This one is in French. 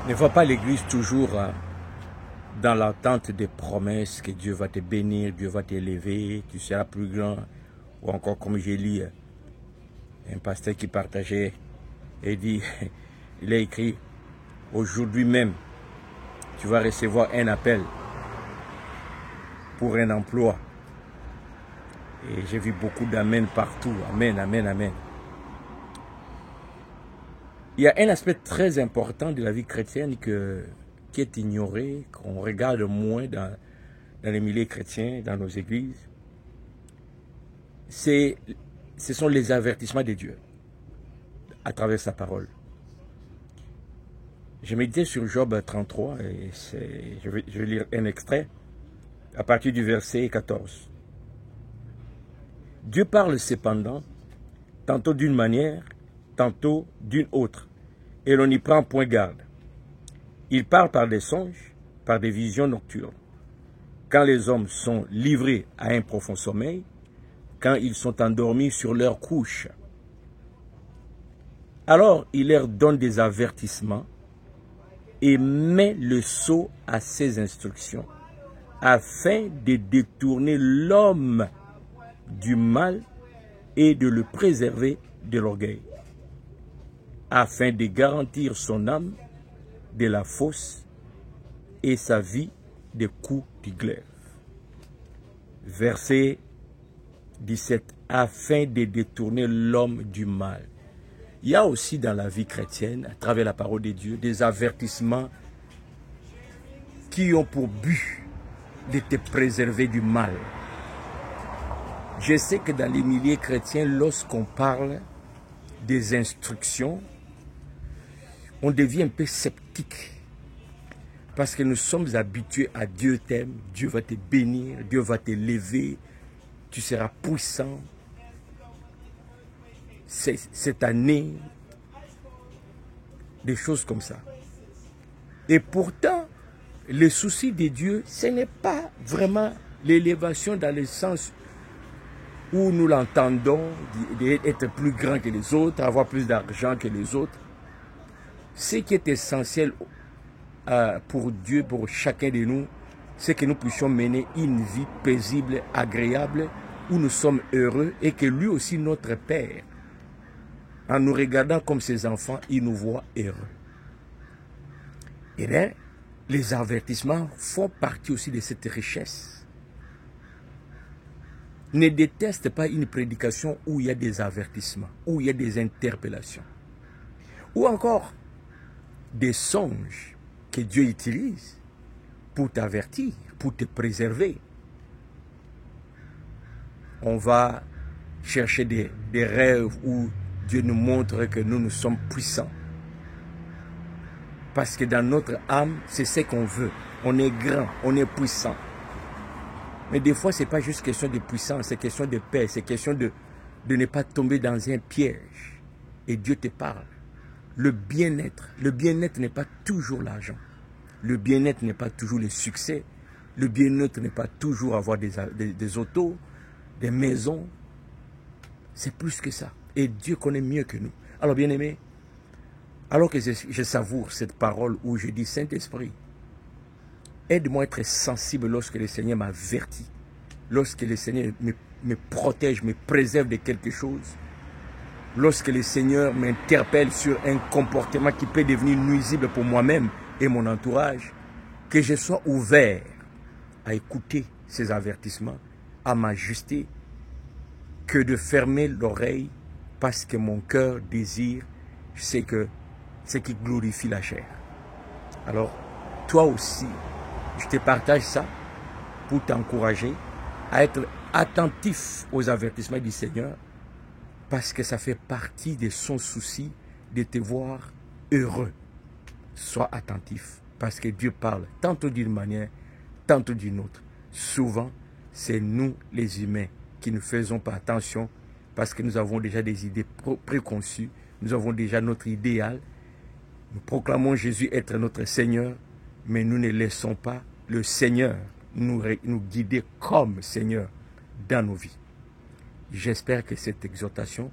Ne vois pas l'Église toujours dans l'attente des promesses que Dieu va te bénir, Dieu va t'élever, tu seras plus grand. Ou encore, comme j'ai lu, un pasteur qui partageait et dit, il a écrit, aujourd'hui même, tu vas recevoir un appel pour un emploi. Et j'ai vu beaucoup d'amen partout. Amen, amen, amen. Il y a un aspect très important de la vie chrétienne qui est ignoré, qu'on regarde moins dans les milieux chrétiens, dans nos églises. Ce sont les avertissements de Dieu à travers sa parole. Je méditais sur Job 33 et je vais lire un extrait à partir du verset 14. Dieu parle cependant, tantôt d'une manière, tantôt d'une autre, et l'on n'y prend point garde. Il parle par des songes, par des visions nocturnes. Quand les hommes sont livrés à un profond sommeil, quand ils sont endormis sur leur couche, alors il leur donne des avertissements et met le sceau à ses instructions, afin de détourner l'homme du mal et de le préserver de l'orgueil, afin de garantir son âme de la fosse et sa vie des coups du glaive. Verset 17, afin de détourner l'homme du mal. Il y a aussi dans la vie chrétienne, à travers la parole de Dieu, des avertissements qui ont pour but de te préserver du mal. Je sais que dans les milieux chrétiens, lorsqu'on parle des instructions, on devient un peu sceptique. Parce que nous sommes habitués à Dieu t'aime, Dieu va te bénir, Dieu va t'élever, tu seras puissant. Cette année, des choses comme ça. Et pourtant, le souci de Dieu, ce n'est pas vraiment l'élévation dans le sens où nous l'entendons, d'être plus grand que les autres, avoir plus d'argent que les autres. Ce qui est essentiel pour Dieu, pour chacun de nous, c'est que nous puissions mener une vie paisible, agréable, où nous sommes heureux et que lui aussi, notre Père, en nous regardant comme ses enfants, il nous voit heureux. Et bien, les avertissements font partie aussi de cette richesse. Ne déteste pas une prédication où il y a des avertissements, où il y a des interpellations. Ou encore, des songes que Dieu utilise pour t'avertir, pour te préserver. On va chercher des rêves où Dieu nous montre que nous sommes puissants. Parce que dans notre âme, c'est ce qu'on veut. On est grand, on est puissant. Mais des fois, ce n'est pas juste question de puissance, c'est question de paix, c'est question de ne pas tomber dans un piège. Et Dieu te parle. Le bien-être n'est pas toujours l'argent. Le bien-être n'est pas toujours le succès. Le bien-être n'est pas toujours avoir des autos, des maisons. C'est plus que ça. Et Dieu connaît mieux que nous. Alors, bien-aimés, alors que je savoure cette parole où je dis, Saint-Esprit, aide-moi à être sensible lorsque le Seigneur m'avertit, lorsque le Seigneur me protège, me préserve de quelque chose, lorsque le Seigneur m'interpelle sur un comportement qui peut devenir nuisible pour moi-même et mon entourage, que je sois ouvert à écouter ces avertissements, à m'ajuster, que de fermer l'oreille parce que mon cœur désire, c'est que ce qui glorifie la chair. Alors, toi aussi, je te partage ça pour t'encourager à être attentif aux avertissements du Seigneur parce que ça fait partie de son souci de te voir heureux. Sois attentif parce que Dieu parle tantôt d'une manière, tantôt d'une autre. Souvent, c'est nous les humains qui ne faisons pas attention parce que nous avons déjà des idées préconçues, nous avons déjà notre idéal. Nous proclamons Jésus être notre Seigneur, mais nous ne laissons pas le Seigneur nous guider comme Seigneur dans nos vies. J'espère que cette exhortation